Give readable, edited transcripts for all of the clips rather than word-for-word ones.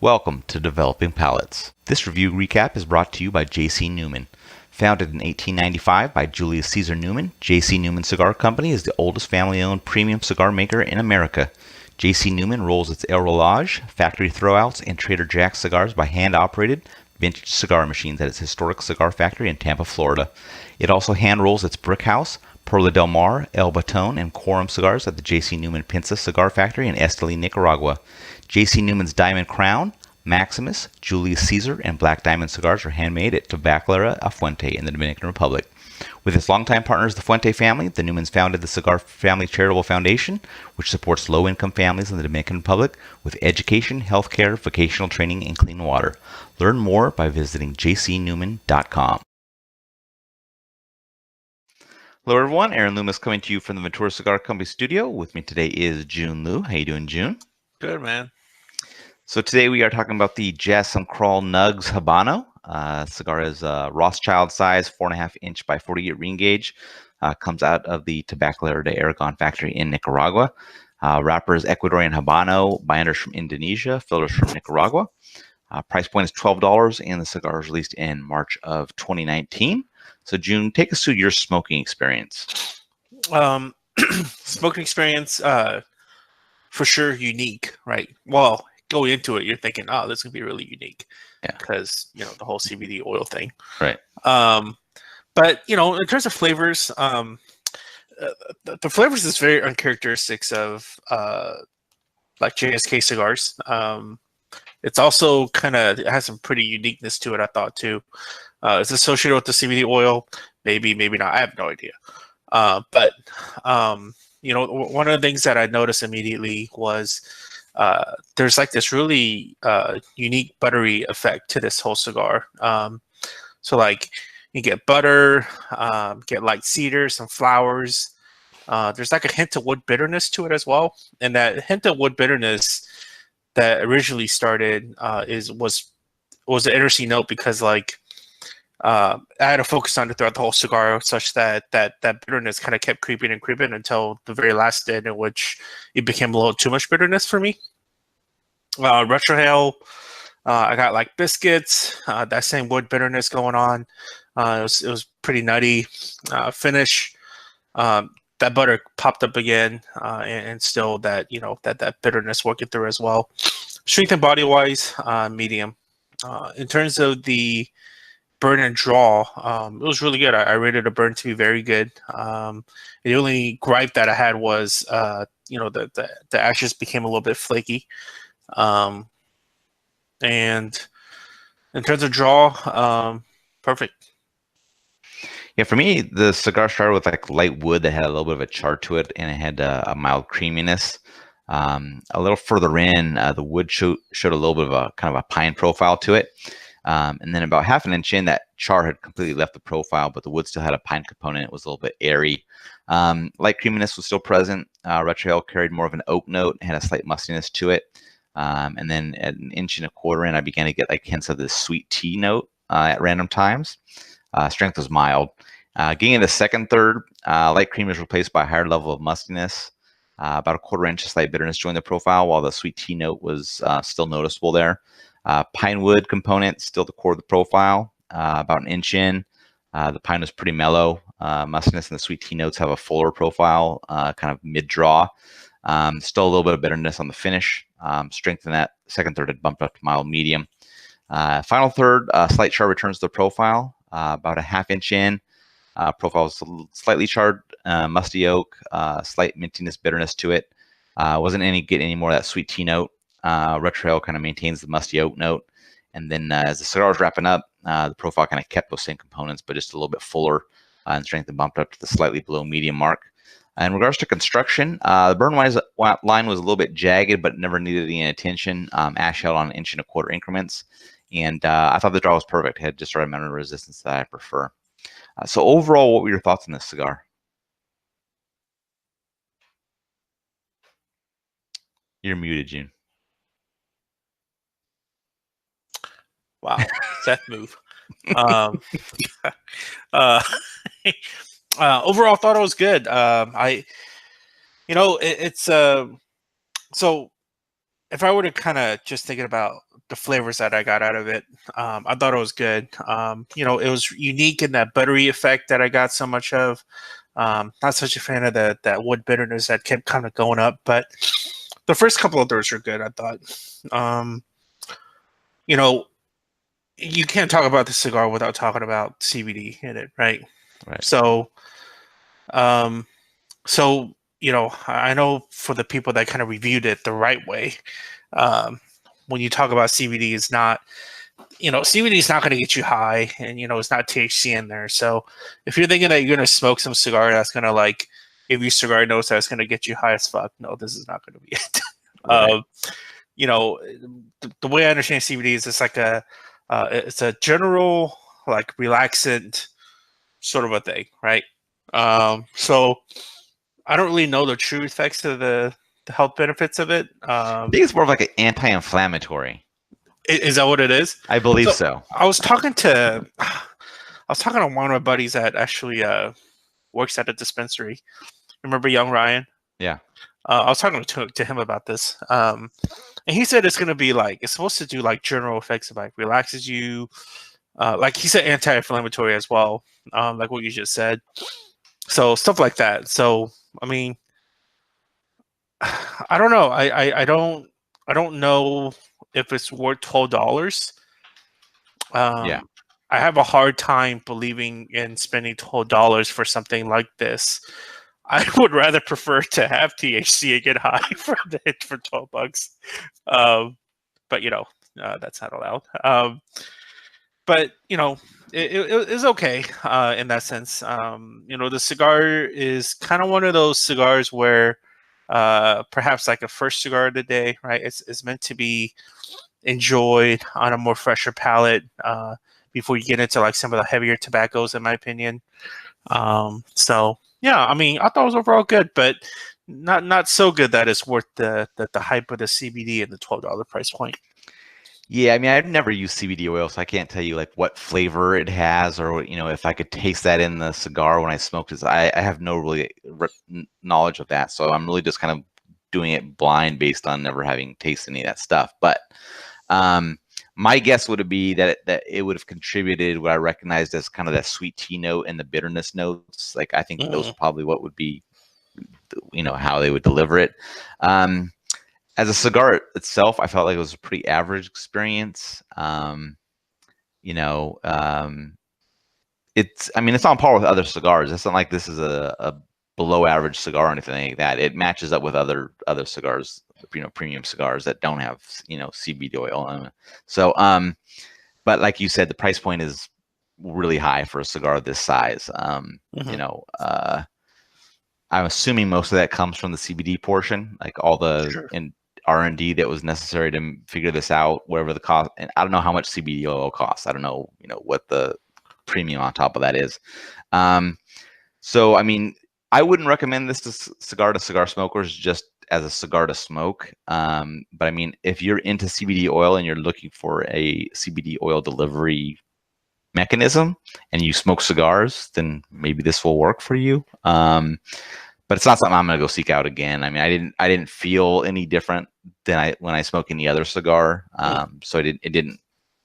Welcome to Developing Palates. This review recap is brought to you by J.C. Newman. Founded in 1895 by Julius Caesar Newman, J.C. Newman Cigar Company is the oldest family-owned premium cigar maker in America. J.C. Newman rolls its El Rolage, factory throwouts, and Trader Jack's cigars by hand-operated vintage cigar machines at its historic cigar factory in Tampa, Florida. It also hand-rolls its Brick House, Perla del Mar, El Baton, and Quorum cigars at the J.C. Newman Pinza Cigar Factory in Esteli, Nicaragua. J.C. Newman's Diamond Crown, Maximus, Julius Caesar, and Black Diamond cigars are handmade at Tabacalera A Fuente in the Dominican Republic. With its longtime partners, the Fuente family, the Newmans founded the Cigar Family Charitable Foundation, which supports low-income families in the Dominican Republic with education, healthcare, vocational training, and clean water. Learn more by visiting jcnewman.com. Hello, everyone. Aaron Loomis coming to you from the Ventura Cigar Company studio. With me today is Jiunn Liu. How you doing, Jiunn? Good, man. So today we are talking about the Kral Nuggs Habano. Cigar is Rothschild size, 4.5 inch by 48 ring gauge. Comes out of the Tabacalera de Aragon factory in Nicaragua. Wrapper is Ecuadorian Habano, binders from Indonesia, filters from Nicaragua. Price point is $12, and the cigar was released in March of 2019. So Jiunn, take us through your smoking experience. Smoking experience, for sure unique, right? Well, going into it, you're thinking, oh, this is gonna be really unique, because the whole CBD oil thing, right? But in terms of flavors, the flavors is very uncharacteristic of like JSK cigars. It's also it has some pretty uniqueness to it, I thought too. It's associated with the CBD oil, maybe not. I have no idea. But one of the things that I noticed immediately was there's like this really unique buttery effect to this whole cigar. So like you get butter, get light cedar, some flowers. There's like a hint of wood bitterness to it as well, and that hint of wood bitterness that originally started was an interesting note, because like I had to focus on it throughout the whole cigar, such that bitterness kind of kept creeping until the very last end, in which it became a little too much bitterness for me. Retrohale, I got like biscuits, that same wood bitterness going on. It was pretty nutty. Finish, that butter popped up again, and still that that bitterness working through as well. Strength and body wise, medium. In terms of the burn and draw, it was really good. I rated the burn to be very good. The only gripe that I had was the ashes became a little bit flaky. And in terms of draw, perfect. Yeah, for me, the cigar started with like light wood that had a little bit of a char to it, and it had a mild creaminess. A little further in, the wood showed a little bit of a kind of a pine profile to it. And then about half an inch in, that char had completely left the profile, but the wood still had a pine component. It was a little bit airy. Light creaminess was still present. Retrohale carried more of an oak note, had a slight mustiness to it. And then at 1.25 inches in, I began to get like hints of this sweet tea note at random times. Strength was mild. Getting into second third, light cream was replaced by a higher level of mustiness. About 1/4 inch of slight bitterness joined the profile, while the sweet tea note was still noticeable there. Pine wood component still the core of the profile. About 1 inch in, the pine was pretty mellow. Mustiness and the sweet tea notes have a fuller profile, kind of mid-draw. Still a little bit of bitterness on the finish. Strength in that second third had bumped up to mild medium. Final third, slight char returns to the profile. About 1/2 inch in, profile was slightly charred, musty oak, slight mintiness, bitterness to it. Wasn't get any more of that sweet tea note. Retrohale kind of maintains the musty oak note. And then as the cigar was wrapping up, the profile kind of kept those same components, but just a little bit fuller in strength and bumped up to the slightly below medium mark. In regards to construction, the burn line was a little bit jagged, but never needed any attention. Ash held on 1.25 inch increments. And I thought the draw was perfect. It had just our amount of resistance that I prefer. So overall, what were your thoughts on this cigar? You're muted, Jiunn. Wow, Seth move. Overall, thought it was good. It's so if I were to kind of just thinking about the flavors that I got out of it. I thought it was good. You know, it was unique in that buttery effect that I got so much of. Not such a fan of that wood bitterness that kept kind of going up, but the first couple of those were good, I thought. You know, you can't talk about the cigar without talking about CBD in it, right? Right. So, um, so you know, I know for the people that kind of reviewed it the right way, um, when you talk about CBD, it's not, you know, CBD is not going to get you high, and you know, it's not THC in there. So, if you're thinking that you're going to smoke some cigar that's going to like give you cigar notes that's going to get you high as fuck, no, this is not going to be it. Right. You know, the way I understand CBD is it's a general like relaxant sort of a thing, right? So I don't really know the true effects of the health benefits of it. I think it's more of like an anti-inflammatory. Is that what it is? I believe So so. I was talking to one of my buddies that actually works at a dispensary. Remember Young Ryan? Yeah. I was talking to him about this, and he said it's going to be like it's supposed to do like general effects of like relaxes you, like he said anti-inflammatory as well, like what you just said. So stuff like that. So I mean, I don't know. I don't know if it's worth $12. Yeah. I have a hard time believing in spending $12 for something like this. I would rather prefer to have THC and get high for $12. But you know, that's not allowed. But you know, it is okay in that sense. You know, the cigar is kind of one of those cigars where perhaps like a first cigar of the day, right? It's meant to be enjoyed on a more fresher palate before you get into like some of the heavier tobaccos, in my opinion. So yeah, I mean, I thought it was overall good, but not so good that it's worth the hype of the CBD and the $12 price point. Yeah, I mean, I've never used CBD oil, so I can't tell you like what flavor it has, or you know, if I could taste that in the cigar when I smoked it. I have no really knowledge of that, so I'm really just kind of doing it blind based on never having tasted any of that stuff. But my guess would be that it would have contributed what I recognized as kind of that sweet tea note and the bitterness notes. Like I think those are probably what would be, you know, how they would deliver it. As a cigar itself, I felt like it was a pretty average experience. You know, I mean, it's on par with other cigars. It's not like this is a below average cigar or anything like that. It matches up with other cigars, you know, premium cigars that don't have, you know, CBD oil. So, but like you said, the price point is really high for a cigar of this size. You know, I'm assuming most of that comes from the CBD portion, like all the R&D that was necessary to figure this out, whatever the cost. And I don't know how much CBD oil costs. I don't know, you know, what the premium on top of that is. So, I mean, I wouldn't recommend this to cigar smokers just as a cigar to smoke. But I mean, if you're into CBD oil and you're looking for a CBD oil delivery mechanism and you smoke cigars, then maybe this will work for you. But it's not something I'm going to go seek out again. I mean, I didn't feel any different than when I smoke any other cigar. So it didn't,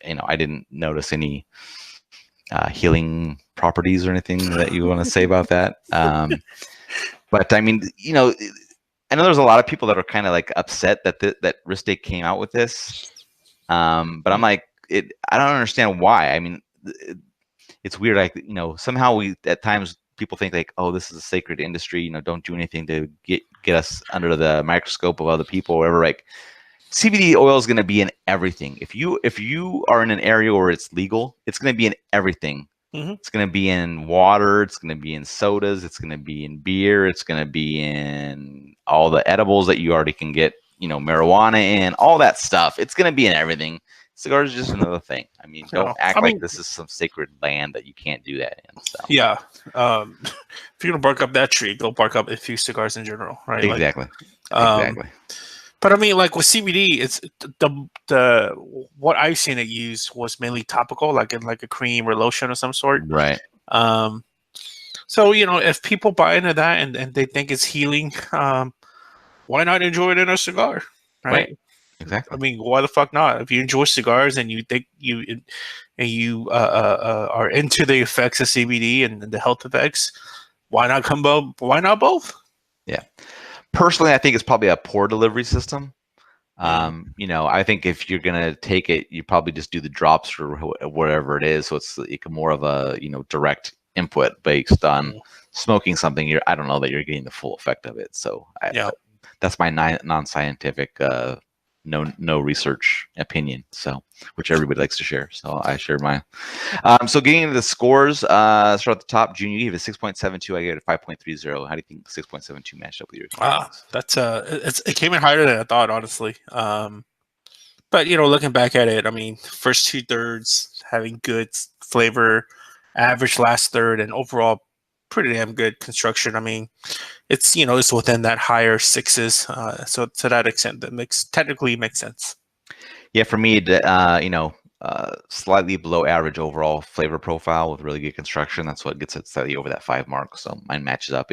you know, I didn't notice any healing properties or anything that you want to say about that. But I mean, you know, I know there's a lot of people that are kind of like upset that that Ristic came out with this. But I'm like, I don't understand why. I mean, it's weird. Like, you know, somehow at times people think like, oh, this is a sacred industry. You know, don't do anything to get us under the microscope of other people or whatever. Like, CBD oil is going to be in everything. If you are in an area where it's legal, it's going to be in everything. It's going to be in water. It's going to be in sodas. It's going to be in beer. It's going to be in all the edibles that you already can get, you know, marijuana in, all that stuff. It's going to be in everything. Cigars is just another thing. I mean, don't act like this is some sacred land that you can't do that in. So. Yeah. If you're going to bark up that tree, go bark up a few cigars in general, right? Exactly. Like, exactly. But I mean, like with CBD, it's the what I've seen it used was mainly topical, like in like a cream or lotion of some sort. Right. So you know, if people buy into that and they think it's healing, why not enjoy it in a cigar, right? Exactly. I mean, why the fuck not? If you enjoy cigars and you think are into the effects of CBD and the health effects, why not combo? Why not both? Yeah. Personally, I think it's probably a poor delivery system. I think if you're gonna take it, you probably just do the drops or whatever it is. So it's like more of a direct input based on smoking something. I don't know that you're getting the full effect of it. So Yeah. that's my non-scientific, no research opinion. So which everybody likes to share. So I share mine. So getting into the scores, start at the top. Jiunn, you gave it 6.72. I gave it a 5.30. How do you think 6.72 matched up with your experience? That's it came in higher than I thought, honestly. But looking back at it, I mean, first 2/3 having good flavor, average last third, and overall pretty damn good construction. I mean, it's within that higher sixes. So to that extent, that technically makes sense. Yeah, for me, slightly below average overall flavor profile with really good construction. That's what gets it slightly over that 5 mark. So mine matches up.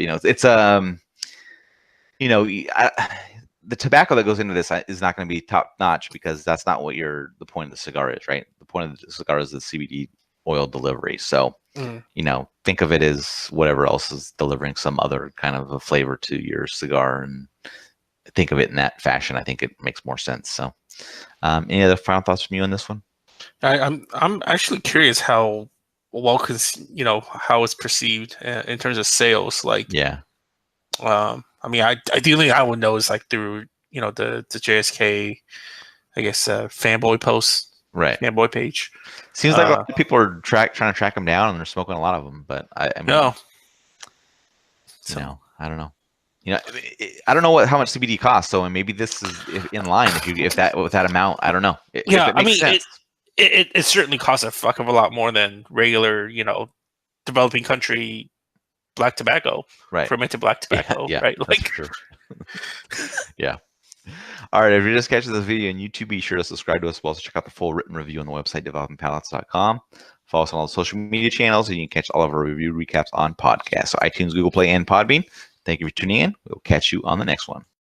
The tobacco that goes into this is not going to be top notch because that's not what the point of the cigar is, right? The point of the cigar is the CBD oil delivery. So, think of it as whatever else is delivering some other kind of a flavor to your cigar, and think of it in that fashion. I think it makes more sense. So, any other final thoughts from you on this one? I'm actually curious how how it's perceived in terms of sales. Like, Yeah. I mean, ideally I would know is like through the JSK, I guess, fanboy post, Right. fanboy page. Seems like a lot of people are trying to track them down, and they're smoking a lot of them. But I mean, No. I don't know. I don't know how much CBD costs. So, and maybe this is in line if that with that amount. I don't know. Yeah, I mean, it certainly costs a fuck of a lot more than regular, developing country black tobacco, right? Fermented black tobacco, yeah, right? Like, true. Yeah. All right. If you're just catching this video on YouTube, be sure to subscribe to us. We'll also check out the full written review on the website, developingpalates.com. Follow us on all the social media channels, and you can catch all of our review recaps on podcasts. So iTunes, Google Play, and Podbean. Thank you for tuning in. We'll catch you on the next one.